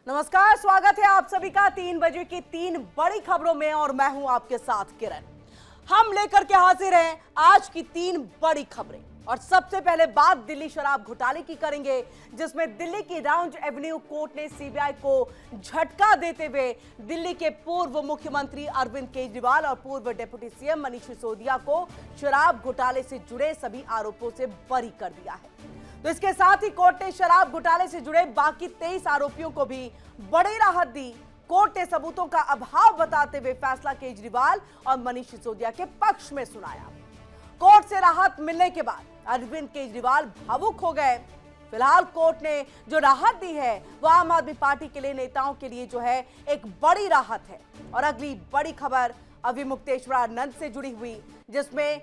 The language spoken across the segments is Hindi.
नमस्कार, स्वागत है आप सभी का 3 बजे की 3 बड़ी खबरों में और मैं हूं आपके साथ किरण। हम लेकर के हाजिर हैं आज की 3 बड़ी खबरें और सबसे पहले बात दिल्ली शराब घोटाले की करेंगे, जिसमें दिल्ली की राउंड एवेन्यू कोर्ट ने सीबीआई को झटका देते हुए दिल्ली के पूर्व मुख्यमंत्री अरविंद केजरीवाल और पूर्व डिप्टी सीएम मनीष सिसोदिया को शराब घोटाले से जुड़े सभी आरोपों से बरी कर दिया है। तो इसके साथ ही कोर्ट ने शराब घोटाले से जुड़े बाकी 23 आरोपियों को भी बड़ी राहत दी। कोर्ट ने सबूतों का अभाव बताते हुए फैसला केजरीवाल और मनीष सिसोदिया के पक्ष में सुनाया। कोर्ट से राहत मिलने के बाद अरविंद केजरीवाल भावुक हो गए। फिलहाल कोर्ट ने जो राहत दी है वो आम आदमी पार्टी के लिए नेताओं के लिए जो है एक बड़ी राहत है। और अगली बड़ी खबर अभिमुक्तेश्वरानंद से जुड़ी हुई, जिसमें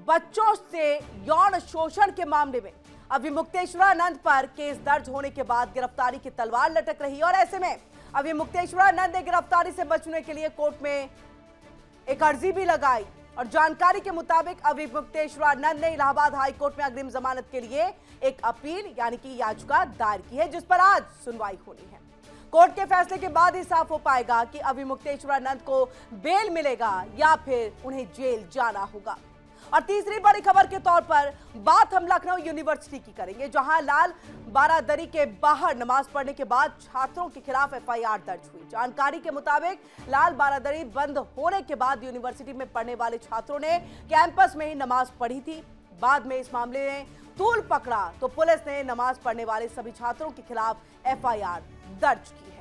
बच्चों से यौन शोषण के मामले में अभिमुक्तेश्वरानंद पर केस दर्ज होने के बाद गिरफ्तारी की तलवार लटक रही है। और ऐसे में अभिमुक्तेश्वरानंद ने गिरफ्तारी से बचने के लिए कोर्ट में एक अर्जी भी लगाई और जानकारी के मुताबिक अभिमुक्तेश्वरानंद ने इलाहाबाद हाई कोर्ट में अग्रिम जमानत के लिए एक अपील यानी कि याचिका दायर की है, जिस पर आज सुनवाई होनी है। कोर्ट के फैसले के बाद ही साफ हो पाएगा कि अभिमुक्तेश्वरानंद को बेल मिलेगा या फिर उन्हें जेल जाना होगा। और तीसरी बड़ी खबर के तौर पर बात हम लखनऊ यूनिवर्सिटी की करेंगे, जहां लाल बारादरी के बाहर नमाज पढ़ने के बाद छात्रों के खिलाफ एफआईआर दर्ज हुई। जानकारी के मुताबिक लाल बारादरी बंद होने के बाद यूनिवर्सिटी में पढ़ने वाले छात्रों ने कैंपस में ही नमाज पढ़ी थी। बाद में इस मामले में तूल पकड़ा तो पुलिस ने नमाज पढ़ने वाले सभी छात्रों के खिलाफ एफआईआर दर्ज की है।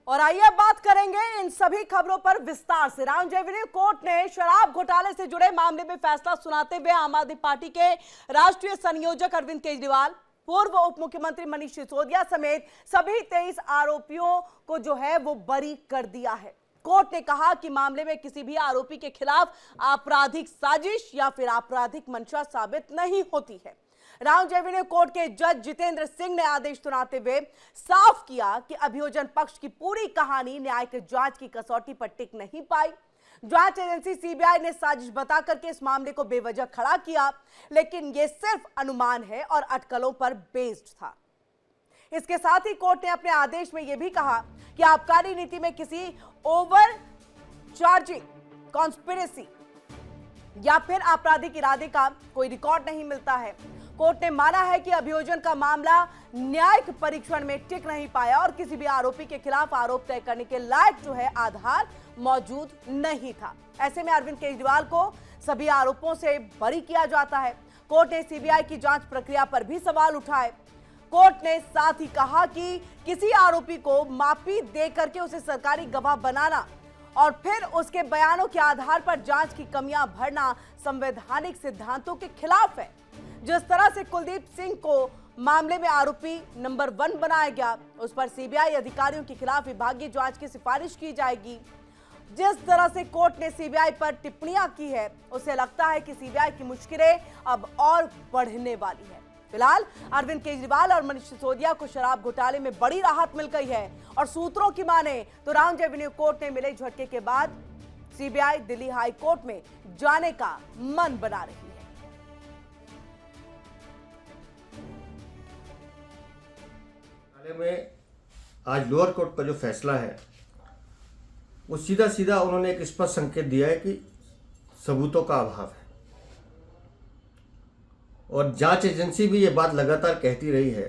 और आइए बात करेंगे इन सभी खबरों पर विस्तार से। राउंड एवेन्यू कोर्ट ने शराब घोटाले से जुड़े मामले में फैसला सुनाते हुए आम आदमी पार्टी के राष्ट्रीय संयोजक अरविंद केजरीवाल, पूर्व उप मुख्यमंत्री मनीष सिसोदिया समेत सभी 23 आरोपियों को जो है वो बरी कर दिया है। कोर्ट ने कहा कि मामले में किसी भी आरोपी के खिलाफ आपराधिक साजिश या फिर आपराधिक मंशा साबित नहीं होती है। राउंड एवेन्यू कोर्ट के जज जितेंद्र सिंह ने आदेश सुनाते हुए साफ किया कि अभियोजन पक्ष की पूरी कहानी न्यायिक जांच की कसौटी पर टिक नहीं पाई। जांच एजेंसी सीबीआई ने साजिश बता करके इस मामले को बेवजह खड़ा किया, लेकिन यह सिर्फ अनुमान है और अटकलों पर बेस्ड था। इसके साथ ही कोर्ट ने अपने आदेश में यह भी कहा कि आबकारी नीति में किसी ओवर चार्जिंग, कॉन्स्पिरेसी या फिर आपराधिक इरादे का कोई रिकॉर्ड नहीं मिलता है। कोर्ट ने माना है कि अभियोजन का मामला न्यायिक परीक्षण में टिक नहीं पाया और किसी भी आरोपी के खिलाफ आरोप तय करने के लायक जो है आधार मौजूद नहीं था। ऐसे में अरविंद केजरीवाल को सभी आरोपों से बरी किया जाता है। कोर्ट ने सीबीआई की जांच प्रक्रिया पर भी सवाल उठाए। कोर्ट ने साथ ही कहा कि किसी आरोपी को माफी दे करके उसे सरकारी गवाह बनाना और फिर उसके बयानों के आधार पर जांच की कमियां भरना संवैधानिक सिद्धांतों के खिलाफ है। जिस तरह से कुलदीप सिंह को मामले में आरोपी नंबर 1 बनाया गया, उस पर सीबीआई अधिकारियों के खिलाफ विभागीय जांच की सिफारिश की जाएगी। जिस तरह से कोर्ट ने सीबीआई पर टिप्पणियां की है, उससे लगता है कि सीबीआई की मुश्किलें अब और बढ़ने वाली है। फिलहाल अरविंद केजरीवाल और मनीष सिसोदिया को शराब घोटाले में बड़ी राहत मिल गई है और सूत्रों की माने तो राउंड एवेन्यू कोर्ट ने मिले झटके के बाद सीबीआई दिल्ली हाई कोर्ट में जाने का मन बना रही है। में आज लोअर कोर्ट का जो फैसला है वो सीधा सीधा उन्होंने एक स्पष्ट संकेत दिया है कि सबूतों का अभाव है। और जांच एजेंसी भी ये बात लगातार कहती रही है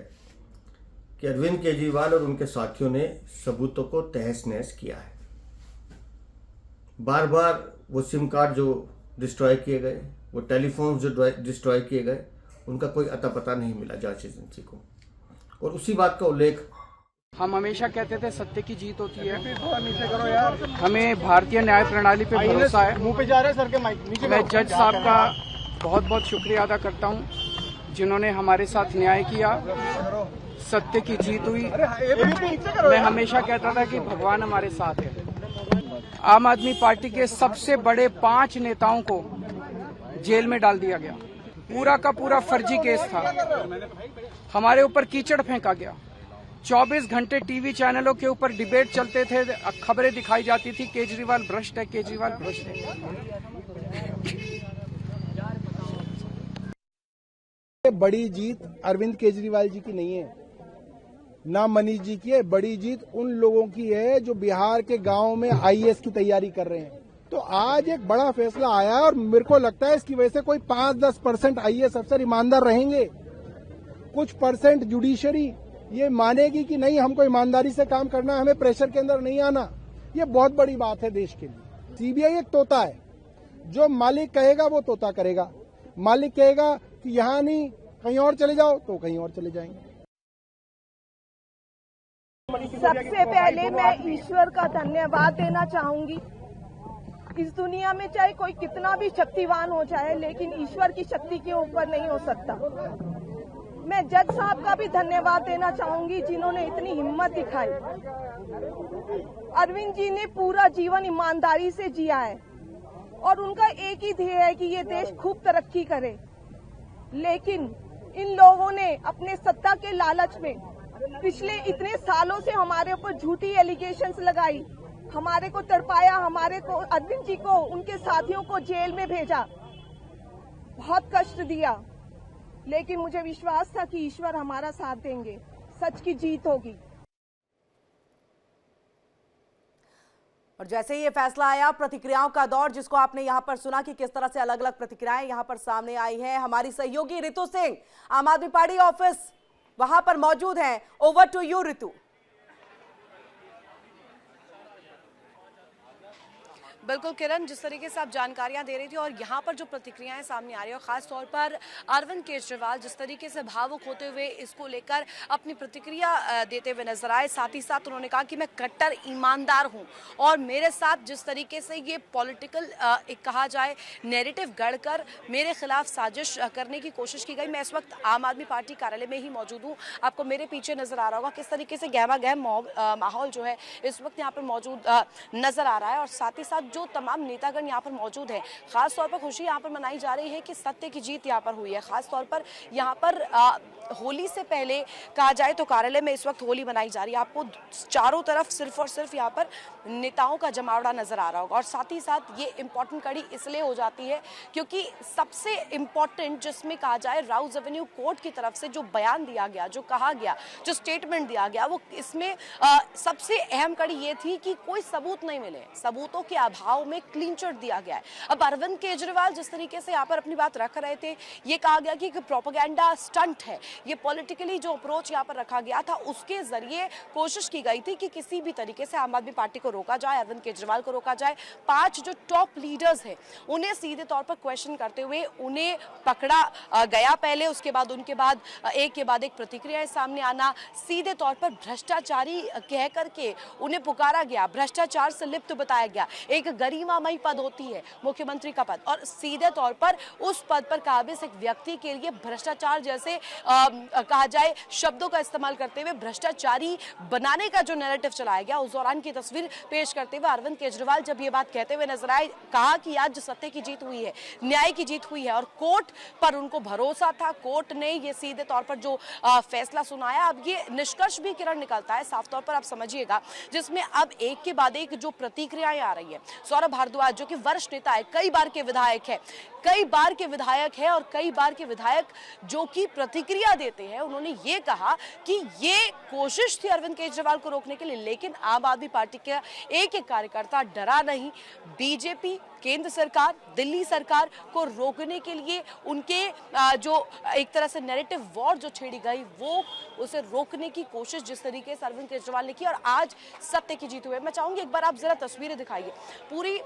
कि अरविंद केजरीवाल और उनके साथियों ने सबूतों को तहस नहस किया है। बार बार वो सिम कार्ड जो डिस्ट्रॉय किए गए, वो टेलीफोन जो डिस्ट्रॉय किए गए, उनका कोई अता पता नहीं मिला जांच एजेंसी को। और उसी बात का उल्लेख हम हमेशा कहते थे सत्य की जीत होती है। हमें भारतीय न्याय प्रणाली पे भरोसा है। मुंह पे जा रहे सर के माइक नीचे। मैं जज साहब का बहुत बहुत शुक्रिया अदा करता हूं जिन्होंने हमारे साथ न्याय किया, सत्य की जीत हुई। मैं हमेशा कहता था कि भगवान हमारे साथ है। आम आदमी पार्टी के सबसे बड़े 5 नेताओं को जेल में डाल दिया गया। पूरा का पूरा फर्जी केस था। हमारे ऊपर कीचड़ फेंका गया। 24 घंटे टीवी चैनलों के ऊपर डिबेट चलते थे, खबरें दिखाई जाती थी केजरीवाल भ्रष्ट है, केजरीवाल भ्रष्ट है। बड़ी जीत अरविंद केजरीवाल जी की नहीं है, ना मनीष जी की है। बड़ी जीत उन लोगों की है जो बिहार के गांव में आईएएस की तैयारी कर रहे हैं। तो आज एक बड़ा फैसला आया है और मेरे को लगता है इसकी वजह से कोई 5-10% आईएएस अफसर ईमानदार रहेंगे, कुछ परसेंट जुडिशरी ये मानेगी कि नहीं हमको ईमानदारी से काम करना है, हमें प्रेशर के अंदर नहीं आना। ये बहुत बड़ी बात है देश के लिए। सीबीआई एक तोता है, जो मालिक कहेगा वो तोता करेगा। मालिक कहेगा कि यहाँ नहीं कहीं और चले जाओ तो कहीं और चले जाएंगे। सबसे पहले मैं ईश्वर का धन्यवाद देना चाहूंगी। इस दुनिया में चाहे कोई कितना भी शक्तिवान हो जाए, लेकिन ईश्वर की शक्ति के ऊपर नहीं हो सकता। मैं जज साहब का भी धन्यवाद देना चाहूंगी जिन्होंने इतनी हिम्मत दिखाई। अरविंद जी ने पूरा जीवन ईमानदारी से जिया है और उनका एक ही ध्येय है कि ये देश खूब तरक्की करे। लेकिन इन लोगों ने अपने सत्ता के लालच में पिछले इतने सालों से हमारे ऊपर झूठी एलिगेशंस लगाई, हमारे को तड़पाया, हमारे को, अरविंद जी को, उनके साथियों को जेल में भेजा, बहुत कष्ट दिया। लेकिन मुझे विश्वास था कि ईश्वर हमारा साथ देंगे, सच की जीत होगी। और जैसे ही ये फैसला आया, प्रतिक्रियाओं का दौर, जिसको आपने यहां पर सुना कि किस तरह से अलग अलग प्रतिक्रियाएं यहां पर सामने आई हैं। हमारी सहयोगी रितु सिंह आम आदमी पार्टी ऑफिस वहां पर मौजूद हैं। Over to you Ritu. बिल्कुल किरण, जिस तरीके से आप जानकारियां दे रही थी और यहाँ पर जो प्रतिक्रियाएं सामने आ रही है, और खास तौर पर अरविंद केजरीवाल जिस तरीके से भावुक होते हुए इसको लेकर अपनी प्रतिक्रिया देते हुए नजर आए। साथ ही साथ उन्होंने कहा कि मैं कट्टर ईमानदार हूँ और मेरे साथ जिस तरीके से ये पॉलिटिकल एक कहा जाए नैरेटिव गढ़कर मेरे खिलाफ साजिश करने की कोशिश की गई। मैं इस वक्त आम आदमी पार्टी कार्यालय में ही मौजूद हूँ। आपको मेरे पीछे नजर आ रहा होगा किस तरीके से गहमा गहम माहौल जो है इस वक्त यहाँ पर मौजूद नजर आ रहा है। और साथ ही साथ जो तमाम नेतागण यहाँ पर मौजूद हैं, खास तौर पर खुशी यहाँ पर मनाई जा रही है कि सत्य की जीत यहाँ पर हुई है। खास तौर पर यहाँ पर होली से पहले कहा जाए तो कार्यालय में इस वक्त होली मनाई जा रही है। आपको चारों तरफ सिर्फ और सिर्फ यहाँ पर नेताओं का जमावड़ा नजर आ रहा होगा। और साथ ही साथ ये इंपॉर्टेंट कड़ी इसलिए हो जाती है क्योंकि सबसे इंपॉर्टेंट जिसमें कहा जाए राउज एवेन्यू कोर्ट की तरफ से जो बयान दिया गया, जो कहा गया, जो स्टेटमेंट दिया गया, वो इसमें सबसे अहम कड़ी ये थी कि कोई सबूत नहीं मिले, सबूतों के अभाव में क्लीन चिट दिया गया है। अब अरविंद केजरीवाल जिस तरीके से यहाँ पर अपनी बात रख रहे थे, ये कहा गया कि प्रोपेगेंडा स्टंट है, ये पॉलिटिकली जो अप्रोच यहाँ पर रखा गया था उसके जरिए कोशिश की गई थी कि किसी भी तरीके से आम आदमी पार्टी को रोका जाए, अरविंद केजरीवाल को रोका जाए। 5 जो टॉप लीडर्स हैं उन्हें सीधे तौर पर क्वेश्चन करते हुए उन्हें पकड़ा गया पहले, उसके बाद उनके बाद एक के बाद एक प्रतिक्रियाएं सामने आना, सीधे तौर पर भ्रष्टाचारी कह करके उन्हें पुकारा गया, भ्रष्टाचार से लिप्त बताया गया। एक गरिमामयी पद होती है मुख्यमंत्री का पद, और सीधे तौर पर उस पद पर काबिज एक व्यक्ति के लिए भ्रष्टाचार जैसे कहा जाए शब्दों का इस्तेमाल करते हुए भ्रष्टाचारी बनाने का जो नैरेटिव चलाया गया, उस दौरान की तस्वीर पेश करते हुए अरविंद केजरीवाल जब ये बात कहते हुए नजर आए, कहा कि आज सत्य की जीत हुई है, न्याय की जीत हुई है और कोर्ट पर उनको भरोसा था। कोर्ट ने ये सीधे तौर पर जो फैसला सुनाया, अब ये निष्कर्ष भी किरण निकलता है साफ तौर पर, आप समझिएगा, जिसमें अब एक के बाद एक जो प्रतिक्रियाएं आ रही है। सौरभ भारद्वाज जो कि वरिष्ठ नेता है, कई बार के विधायक है, कई बार के विधायक है और कई बार के विधायक जो कि प्रतिक्रिया देते हैं, उन्होंने ये कहा कि ये कोशिश थी अरविंद केजरीवाल को रोकने के लिए, लेकिन आम आदमी पार्टी के एक एक कार्यकर्ता डरा नहीं। बीजेपी, केंद्र सरकार, दिल्ली सरकार को रोकने के लिए उनके जो एक तरह से नैरेटिव वॉर जो छेड़ी गई, वो उसे रोकने की कोशिश जिस तरीके से अरविंद केजरीवाल ने की और आज सत्य की जीत हुई। मैं चाहूंगी एक बार आप जरा तस्वीरें दिखाइए पूरी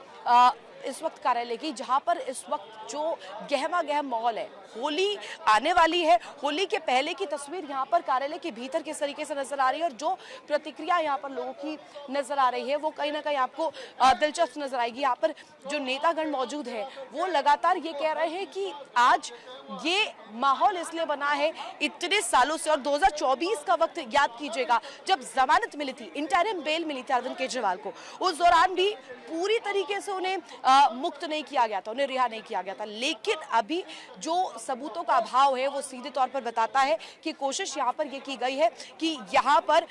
इस वक्त कार्यालय की, जहां पर इस वक्त जो गहमा गहम माहौल है, होली आने वाली है, होली के पहले की तस्वीर यहाँ पर कार्यालय के भीतर किस तरीके से नजर आ रही है और जो प्रतिक्रिया यहाँ पर लोगों की नजर आ रही है वो कहीं ना कहीं आपको दिलचस्प नजर आएगी। यहाँ पर जो नेतागण मौजूद है वो लगातार ये कह रहे हैं कि आज ये माहौल इसलिए बना है इतने सालों से, और 2024 का वक्त याद कीजिएगा जब जमानत मिली थी, इंटरिम बेल मिली थी अरविंद केजरीवाल को, उस दौरान भी पूरी तरीके से उन्हें मुक्त नहीं किया गया था, उन्हें रिहा नहीं किया गया था। लेकिन अभी जो सबूतों का अभाव है वो सीधे तौर पर बताता है कि कोशिश यहाँ पर ये की गई है कि यहाँ पर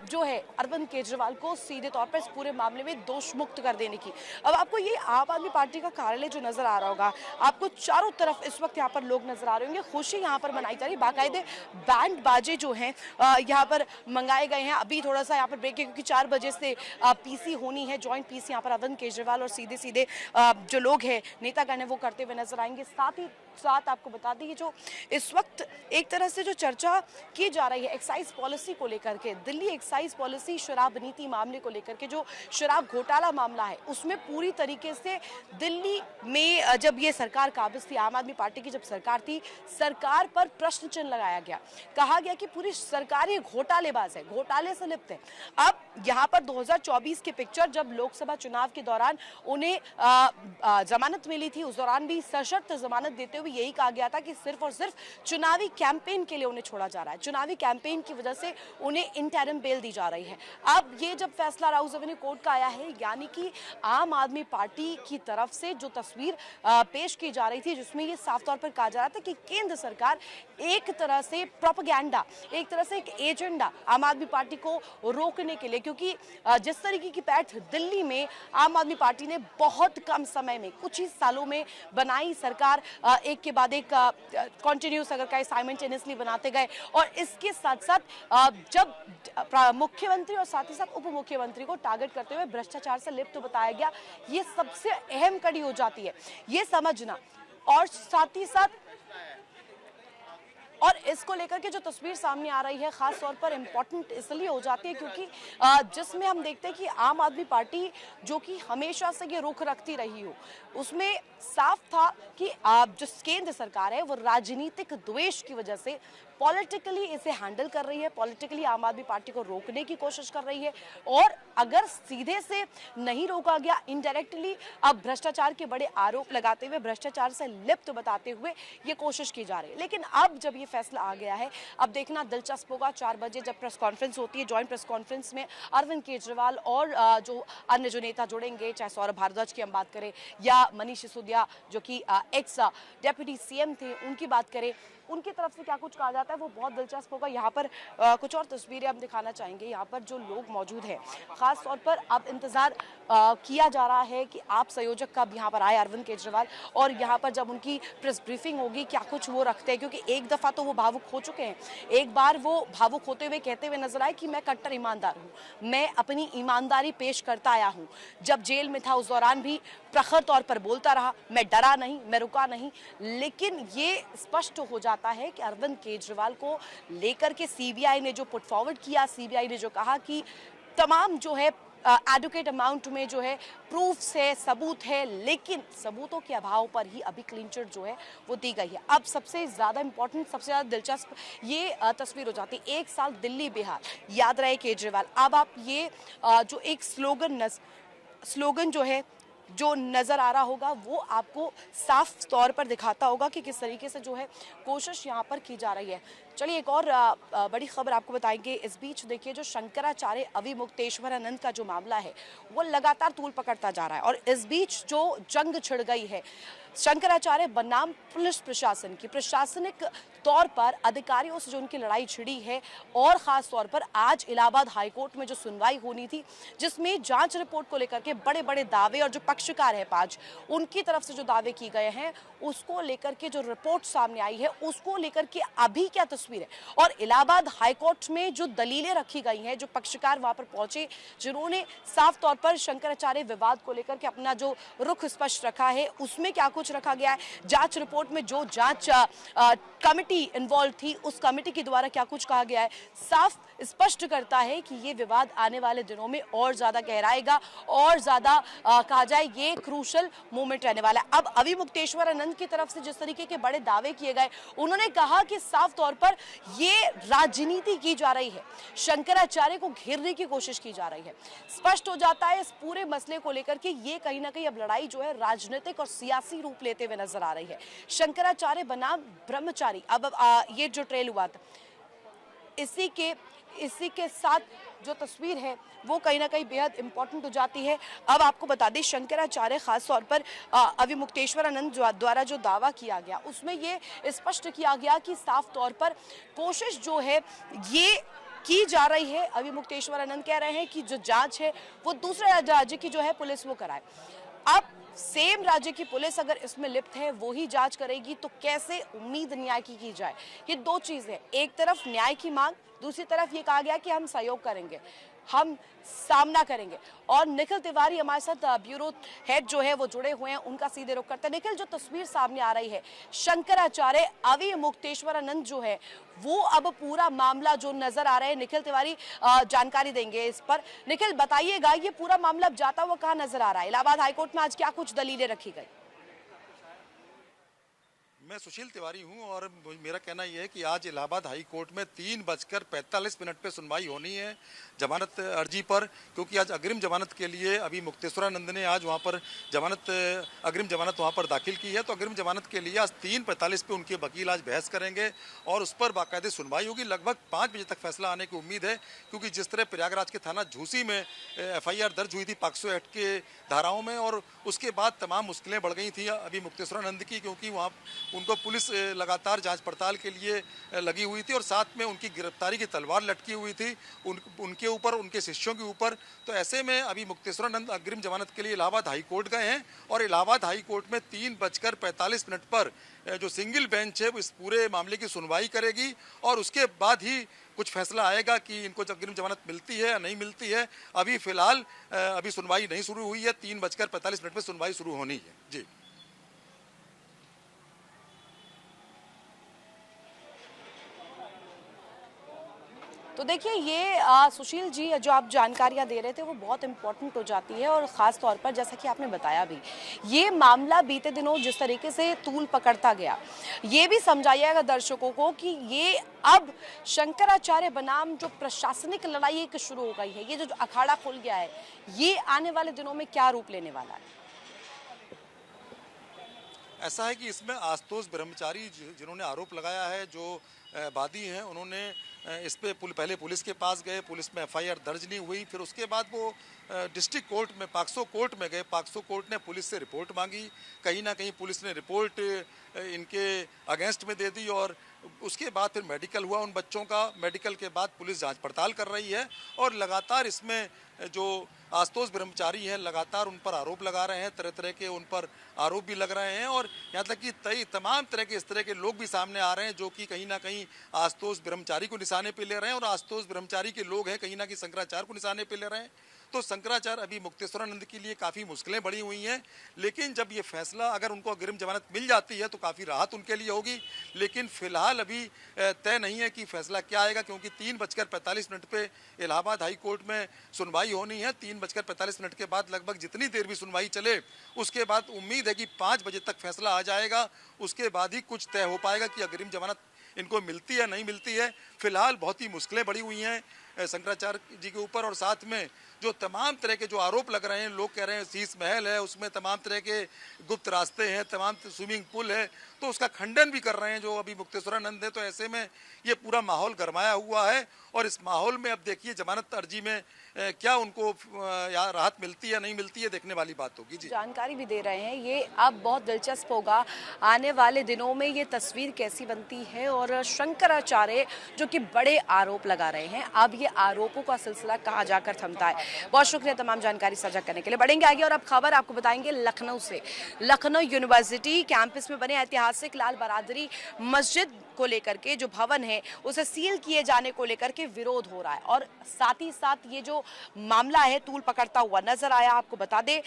जो है अरविंद केजरीवाल को सीधे तौर पर इस पूरे मामले में दोष मुक्त कर देने की। अब आपको ये आम आदमी पार्टी का कार्यालय जो नजर आ रहा होगा, आपको चारों तरफ इस वक्त यहाँ पर लोग नजर आ रहे होंगे, खुशी यहाँ पर मनाई जा रही है, बाकायदे बैंड बाजे जो हैं यहाँ पर मंगाए गए हैं। अभी थोड़ा सा यहाँ पर ब्रेक है क्योंकि 4 बजे से पीसी होनी है, ज्वाइंट पीसी यहाँ पर अरविंद केजरीवाल और सीधे सीधे जो लोग हैं नेतागण है वो करते हुए नजर आएंगे। साथ ही साथ आपको बता दें जो इस वक्त एक तरह से जो चर्चा की जा रही है एक्साइज पॉलिसी को लेकर के, दिल्ली एक्साइज पॉलिसी शराब नीति मामले को लेकर के, जो शराब घोटाला मामला है उसमें पूरी तरीके से दिल्ली में जब ये सरकार काबिज थी, आम आदमी पार्टी की जब सरकार थी, सरकार पर प्रश्न चिन्ह लगाया गया, कहा गया कि पूरी सरकार ये घोटालेबाज है, घोटाले से लिप्त है। अब यहाँ पर 2024 की पिक्चर, जब लोकसभा चुनाव के दौरान उन्हें जमानत मिली थी, उस दौरान भी सशर्त जमानत देते हुए यही कहा गया था कि सिर्फ और सिर्फ चुनावी कैंपेन के लिए उन्हें छोड़ा जा रहा है, चुनावी कैंपेन की वजह से उन्हें इंटरिम बेल दी जा रही है। अब ये जब फैसला राउस एवेन्यू कोर्ट का आया है, यानी कि आम आदमी पार्टी की तरफ से जो तस्वीर पेश की जा रही थी, जिसमें ये साफ तौर पर कहा जा रहा था कि केंद्र सरकार एक तरह से प्रोपेगेंडा, एक तरह से एक एजेंडा आम आदमी पार्टी को रोकने के लिए, क्योंकि जिस तरीके की पैठ दिल्ली में आम आदमी पार्टी ने बहुत कम समय में, कुछ ही सालों में बनाई, सरकार एक के बाद एक कंटिन्यूस अगर कहें साइमल्टेनियसली बनाते गए, और इसके साथ साथ जब मुख्यमंत्री और साथ ही साथ उप मुख्यमंत्री को टारगेट करते हुए भ्रष्टाचार से लिप्त बताया गया, ये सबसे अहम कड़ी हो जाती है ये समझना। और साथ ही साथ और इसको लेकर के जो तस्वीर सामने आ रही है खास तौर पर इम्पोर्टेंट इसलिए हो जाती है क्योंकि जिसमें हम देखते हैं कि आम आदमी पार्टी जो कि हमेशा से ये रुख रखती रही हो, उसमें साफ था कि जो केंद्र सरकार है वो राजनीतिक द्वेष की वजह से पॉलिटिकली इसे हैंडल कर रही है, पॉलिटिकली आम आदमी पार्टी को रोकने की कोशिश कर रही है, और अगर सीधे से नहीं रोका गया, इनडायरेक्टली अब भ्रष्टाचार के बड़े आरोप लगाते हुए, भ्रष्टाचार से लिप्त बताते हुए ये कोशिश की जा रही है। लेकिन अब जब ये फैसला आ गया है, अब देखना दिलचस्प होगा 4 बजे जब प्रेस कॉन्फ्रेंस होती है, ज्वाइंट प्रेस कॉन्फ्रेंस में अरविंद केजरीवाल और जो अन्य जो नेता जुड़ेंगे, चाहे सौरभ भारद्वाज की हम बात करें या मनीष सिसोदिया जो कि एक्स डेप्यूटी सीएम थे उनकी बात करें, उनकी तरफ से क्या कुछ कहा जाता है वो बहुत दिलचस्प होगा। यहाँ पर कुछ और तस्वीरें हम दिखाना चाहेंगे। यहाँ पर जो लोग मौजूद हैं, खास तौर पर अब इंतजार किया जा रहा है कि आप संयोजक कब यहाँ पर आए अरविंद केजरीवाल, और यहाँ पर जब उनकी प्रेस ब्रीफिंग होगी क्या कुछ वो रखते हैं, क्योंकि एक दफ़ा तो वो भावुक हो चुके हैं, एक बार वो भावुक होते हुए कहते हुए नजर आए कि मैं कट्टर ईमानदार हूँ, मैं अपनी ईमानदारी पेश करता आया हूँ, जब जेल में था उस दौरान भी प्रखर तौर पर बोलता रहा, मैं डरा नहीं, मैं रुका नहीं। लेकिन ये स्पष्ट हो जाता है कि अरविंद केजरीवाल को लेकर के सीबीआई ने जो पुट फॉरवर्ड किया, सीबीआई ने जो कहा कि तमाम जो है एडुकेट अमाउंट में जो है प्रूफ्स है, सबूत है, लेकिन सबूतों के अभाव पर ही अभी क्लीन चिट जो है वो दी गई है। अब सबसे ज़्यादा इंपॉर्टेंट, सबसे ज़्यादा दिलचस्प ये तस्वीर हो जाती है, 1 साल दिल्ली बिहार, याद रहे केजरीवाल। अब आप ये जो एक स्लोगन जो है जो नज़र आ रहा होगा वो आपको साफ तौर पर दिखाता होगा कि किस तरीके से जो है कोशिश यहाँ पर की जा रही है। चलिए एक और बड़ी खबर आपको बताएंगे। इस बीच देखिए जो शंकराचार्य अविमुक्तेश्वरानंद का जो मामला है वो लगातार तूल पकड़ता जा रहा है, और इस बीच जो जंग छिड़ गई है शंकराचार्य बनाम पुलिस प्रशासन की, प्रशासनिक तौर पर अधिकारियों से जो उनकी लड़ाई छिड़ी है, और ख़ास तौर पर आज इलाहाबाद हाईकोर्ट में जो सुनवाई होनी थी जिसमें जांच रिपोर्ट को लेकर के बड़े बड़े दावे और जो पक्षकार है 5 उनकी तरफ से जो दावे किए गए हैं उसको लेकर के जो रिपोर्ट सामने आई है उसको लेकर के अभी क्या तस्वीर है, और इलाहाबाद हाईकोर्ट में जो दलीलें रखी गई हैं, जो पक्षकार वहां पर पहुंचे जिन्होंने साफ तौर पर शंकराचार्य विवाद को लेकर के अपना जो रुख स्पष्ट रखा है उसमें क्या कुछ रखा गया है, जांच रिपोर्ट में जो जांच कमेटी इन्वॉल्व थी उस कमेटी के द्वारा क्या कुछ कहा गया है, साफ स्पष्ट करता है कि ये विवाद आने वाले दिनों में और ज्यादा गहराएगा, और ज्यादा कहा जाए ये क्रूशल मोमेंट रहने वाला है। अब अविमुक्तेश्वरानंद की तरफ से जिस तरीके के बड़े दावे किए गए, उन्होंने कहा कि साफ तौर पर ये राजनीति की जा रही है, शंकराचार्य को घेरने की कोशिश की जा रही है। स्पष्ट हो जाता है इस पूरे मसले को लेकर के ये कहीं ना कहीं अब लड़ाई जो है राजनीतिक और सियासी रूप लेते हुए नजर आ रही है। शंकराचार्य बनाम ब्रह्मचारी, अब ये जो ट्रेल हुआ था इसी के साथ जो तस्वीर है वो कहीं ना कहीं बेहद इंपॉर्टेंट हो जाती है। अब आपको बता दें, शंकराचार्य खास तौर पर अविमुक्तेश्वरानंद द्वारा जो दावा किया गया उसमें ये स्पष्ट किया गया कि साफ तौर पर कोशिश जो है ये की जा रही है। अविमुक्तेश्वरानंद कह रहे हैं कि जो जांच है वो दूसरे राज्य की जो है पुलिस वो कराए। अब सेम राज्य की पुलिस अगर इसमें लिप्त है वो ही जांच करेगी तो कैसे उम्मीद न्याय की जाए? ये दो चीजें, एक तरफ न्याय की मांग, दूसरी तरफ ये कहा गया कि हम सहयोग करेंगे, हम सामना करेंगे। और निखिल तिवारी हमारे साथ ब्यूरो हेड जो है वो जुड़े हुए हैं, उनका सीधे रुख करते हैं। निखिल, जो तस्वीर सामने आ रही है, शंकराचार्य अविमुक्तेश्वरानंद जो है वो अब पूरा मामला जो नजर आ रहा है, निखिल तिवारी जानकारी देंगे इस पर। निखिल, बताइएगा ये पूरा मामला अब जाता हुआ कहाँ नजर आ रहा है? इलाहाबाद हाईकोर्ट में आज क्या कुछ दलीलें रखी गई? मैं सुशील तिवारी हूं और मेरा कहना यह है कि आज इलाहाबाद हाई कोर्ट में 3:45 पे सुनवाई होनी है जमानत अर्जी पर, क्योंकि आज अग्रिम जमानत के लिए अभी मुक्तेश्वरानंद ने आज वहां पर अग्रिम जमानत वहां पर दाखिल की है। तो अग्रिम जमानत के लिए आज 3:45 पे उनके वकील आज बहस करेंगे और उस पर बाकायदे सुनवाई होगी। लगभग 5 बजे तक फैसला आने की उम्मीद है, क्योंकि जिस तरह प्रयागराज के थाना झूसी में FIR दर्ज हुई थी पॉक्सो एक्ट के धाराओं में, और उसके बाद तमाम मुश्किलें बढ़ गई थी अभी मुक्तेश्वरानंद की, क्योंकि वहाँ उनको पुलिस लगातार जांच पड़ताल के लिए लगी हुई थी और साथ में उनकी गिरफ्तारी की तलवार लटकी हुई थी उनके ऊपर, उनके शिष्यों के ऊपर। तो ऐसे में अभी मुक्तेश्वरानंद अग्रिम जमानत के लिए इलाहाबाद हाई कोर्ट गए हैं और इलाहाबाद हाई कोर्ट में 3:45 पर जो सिंगल बेंच है वो इस पूरे मामले की सुनवाई करेगी और उसके बाद ही कुछ फैसला आएगा कि इनको अग्रिम जमानत मिलती है या नहीं मिलती है। अभी फिलहाल अभी सुनवाई नहीं शुरू हुई है, 3:45 पे सुनवाई शुरू होनी है। जी तो देखिए, ये सुशील जी जो आप जानकारियां दे रहे थे वो बहुत इंपॉर्टेंट हो जाती है। और ख़ास तौर पर जैसा कि आपने बताया भी, ये मामला बीते दिनों जिस तरीके से तूल पकड़ता गया, ये भी समझाइएगा दर्शकों को कि ये अब शंकराचार्य बनाम जो प्रशासनिक लड़ाई एक शुरू हो गई है, ये जो अखाड़ा खुल गया है, ये आने वाले दिनों में क्या रूप लेने वाला है? ऐसा है कि इसमें आशुतोष ब्रह्मचारी जिन्होंने आरोप लगाया है, जो वादी हैं, उन्होंने इस पे पहले पुलिस के पास गए, पुलिस में FIR दर्ज नहीं हुई, फिर उसके बाद वो डिस्ट्रिक्ट कोर्ट में पॉक्सो कोर्ट में गए। पॉक्सो कोर्ट ने पुलिस से रिपोर्ट मांगी, कहीं ना कहीं पुलिस ने रिपोर्ट इनके अगेंस्ट में दे दी और उसके बाद फिर मेडिकल हुआ उन बच्चों का। मेडिकल के बाद पुलिस जांच पड़ताल कर रही है और लगातार इसमें जो आशुतोष ब्रह्मचारी हैं लगातार उन पर आरोप लगा रहे हैं, तरह तरह के उन पर आरोप भी लग रहे हैं और यहाँ तक कि तमाम तरह के इस तरह के लोग भी सामने आ रहे हैं जो कि कहीं ना कहीं आशुतोष ब्रह्मचारी को निशाने पे ले रहे हैं और आशुतोष ब्रह्मचारी के लोग हैं कहीं ना कहीं शंकराचार्य को निशाने पे ले रहे हैं। तो शंकराचार्य अभी मुक्तेश्वरानंद के लिए काफ़ी मुश्किलें बढ़ी हुई हैं, लेकिन जब ये फैसला अगर उनको अग्रिम जमानत मिल जाती है तो काफ़ी राहत उनके लिए होगी। लेकिन फिलहाल अभी तय नहीं है कि फैसला क्या आएगा, क्योंकि 3:45 पे इलाहाबाद हाई कोर्ट में सुनवाई होनी है। 3:45 के बाद लगभग जितनी देर भी सुनवाई चले उसके बाद उम्मीद है कि 5 बजे तक फैसला आ जाएगा। उसके बाद ही कुछ तय हो पाएगा कि अग्रिम जमानत इनको मिलती है नहीं मिलती है। फिलहाल बहुत ही मुश्किलें बढ़ी हुई हैं शंकराचार्य जी के ऊपर और साथ में जो तमाम तरह के जो आरोप लग रहे हैं, लोग कह रहे हैं शीश महल है, उसमें तमाम तरह के गुप्त रास्ते हैं, तमाम स्विमिंग पूल है, तो उसका खंडन भी कर रहे हैं जो अभी मुक्तेश्वरानंद है। तो ऐसे में ये पूरा माहौल गरमाया हुआ है और इस माहौल में अब देखिए जमानत अर्जी में क्या उनको राहत मिलती है नहीं मिलती है, देखने वाली बात होगी। जी जानकारी भी दे रहे हैं, ये अब बहुत दिलचस्प होगा आने वाले दिनों में ये तस्वीर कैसी बनती है। और शंकराचार्य जो कि बड़े आरोप लगा रहे हैं, अब ये आरोपों का सिलसिला कहाँ जाकर थमता है। बहुत शुक्रिया तमाम जानकारी साझा करने के लिए। बढ़ेंगे आगे और अब खबर आपको बताएंगे लखनऊ से। लखनऊ यूनिवर्सिटी कैंपस में बने ऐतिहासिक लाल बहादुरी मस्जिद को लेकर के जो भवन है उसे सील किए जाने को लेकर के विरोध हो रहा है और साथ ही साथ ये जो मामला है तूल पकड़ता हुआ नजर आया। आपको बता दें,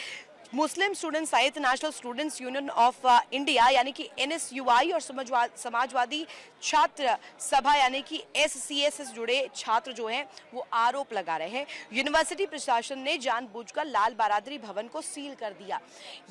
मुस्लिम स्टूडेंट सहित national students union of India यानी कि NSUI और समाजवादी छात्र सभा यानी कि SCS से जुड़े छात्र जो हैं वो आरोप लगा रहे हैं यूनिवर्सिटी प्रशासन ने जानबूझकर लाल बहादुरी भवन को सील कर दिया।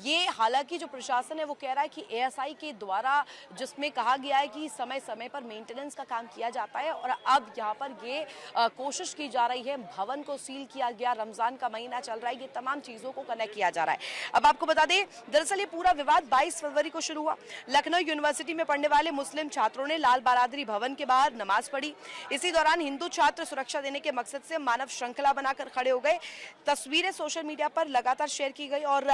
ये हालांकि जो प्रशासन है वो कह रहा है कि ASI के द्वारा जिसमें कहा गया है कि समय समय पर मेंटेनेंस का काम किया जाता है और अब यहाँ पर ये कोशिश की जा रही है, भवन को सील किया गया, रमजान का महीना चल रहा है, ये तमाम चीज़ों को कनेक्ट किया जा रहा है। अब आपको बता दें, दरअसल ये पूरा विवाद 22 फरवरी को शुरू हुआ। लखनऊ यूनिवर्सिटी में पढ़ने वाले मुस्लिम छात्रों ने लाल बहादुरी भवन के बाहर नमाज पढ़ी। इसी दौरान हिंदू छात्र सुरक्षा देने के मकसद से मानव श्रृंखला बनाकर खड़े हो गए। तस्वीरें सोशल मीडिया पर लगातार शेयर की गई और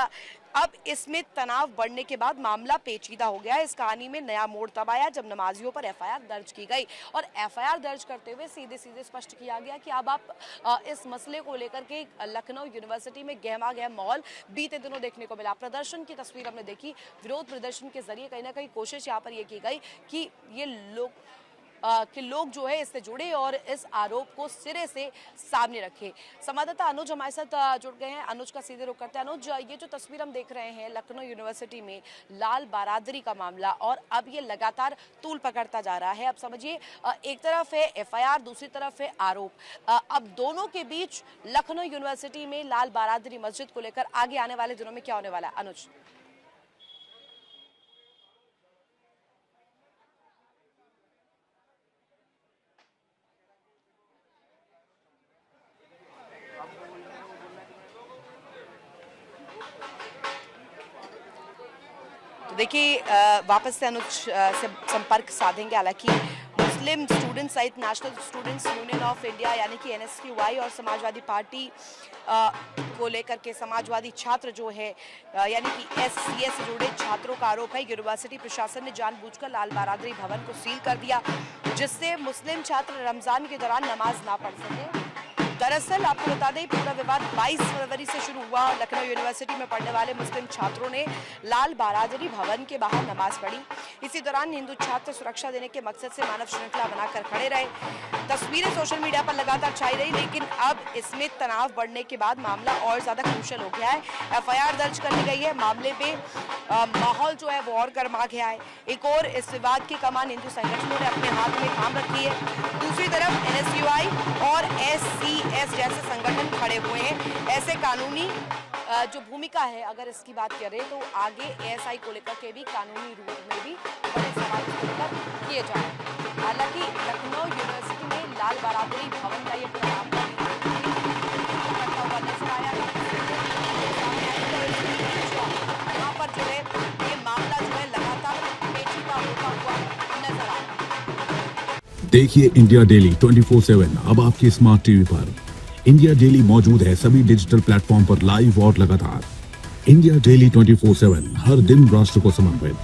अब इसमें तनाव बढ़ने के बाद मामला पेचीदा हो गया। इस कहानी में नया मोड़ तब आया जब नमाजियों पर एफआईआर दर्ज की गई और एफआईआर दर्ज करते हुए सीधे सीधे स्पष्ट किया गया कि अब आप इस मसले को लेकर के लखनऊ यूनिवर्सिटी में गहमा गहम माहौल बीते दिनों देखने को मिला। प्रदर्शन की तस्वीर हमने देखी। विरोध प्रदर्शन के जरिए कहीं ना कहीं कोशिश यहाँ पर यह की गई कि ये लोग जो है इससे जुड़े और इस आरोप को सिरे से सामने रखे। संवाददाता अनुज हमारे साथ जुड़ गए हैं। अनुज का सीधे रुख करते हैं। अनुज, ये जो तस्वीर हम देख रहे हैं लखनऊ यूनिवर्सिटी में लाल बहादुरी का मामला और अब ये लगातार तूल पकड़ता जा रहा है। अब समझिए, एक तरफ है एफआईआर, दूसरी तरफ है आरोप। अब दोनों के बीच लखनऊ यूनिवर्सिटी में लाल बहादुरी मस्जिद को लेकर आगे आने वाले दिनों में क्या होने वाला है? अनुज, देखिए, वापस से अनुज से संपर्क साधेंगे। हालांकि मुस्लिम स्टूडेंट सहित national students union of India यानी कि NSQI और समाजवादी पार्टी को लेकर के समाजवादी छात्र जो है यानी कि SCA से जुड़े छात्रों का आरोप है यूनिवर्सिटी प्रशासन ने जानबूझकर लाल बहादुरी भवन को सील कर दिया, जिससे मुस्लिम छात्र रमजान के दौरान नमाज ना पढ़ सके। दरअसल आपको बता दें, पूरा विवाद 22 फरवरी से शुरू हुआ। लखनऊ यूनिवर्सिटी में पढ़ने वाले मुस्लिम छात्रों ने लाल बहादुरी भवन के बाहर नमाज पढ़ी। इसी दौरान हिंदू छात्र सुरक्षा देने के मकसद से मानव श्रृंखला बनाकर खड़े रहे। तस्वीरें सोशल मीडिया पर लगातार छाई रही, लेकिन अब इसमें तनाव बढ़ने के बाद मामला और ज्यादा क्रूशल हो गया है। एफआईआर दर्ज कर ली गई है। मामले पे माहौल जो है वो और गर्मा गया है। एक और इस विवाद की कमान हिंदू संगठनों ने अपने हाथ में थाम रखी है। दूसरी तरफ NSQI और SCS जैसे संगठन खड़े हुए हैं। ऐसे कानूनी जो भूमिका है, अगर इसकी बात करें तो आगे ASI को लेकर के भी कानूनी रूप में भी बड़े सवाल किए जा रहे हैं। हालांकि लखनऊ यूनिवर्सिटी में लाल बहादुरी भवन का ये प्रोग्राम नजर आया। यहाँ पर जो है ये मामला जो है लगातार पेचीदा होता हुआ नजर आ रहा है। देखिए इंडिया डेली 24/7 अब आपके स्मार्ट टीवी पर। इंडिया डेली मौजूद है सभी डिजिटल प्लेटफॉर्म पर लाइव और लगातार। इंडिया डेली 24/7 हर दिन राष्ट्र को समर्पित।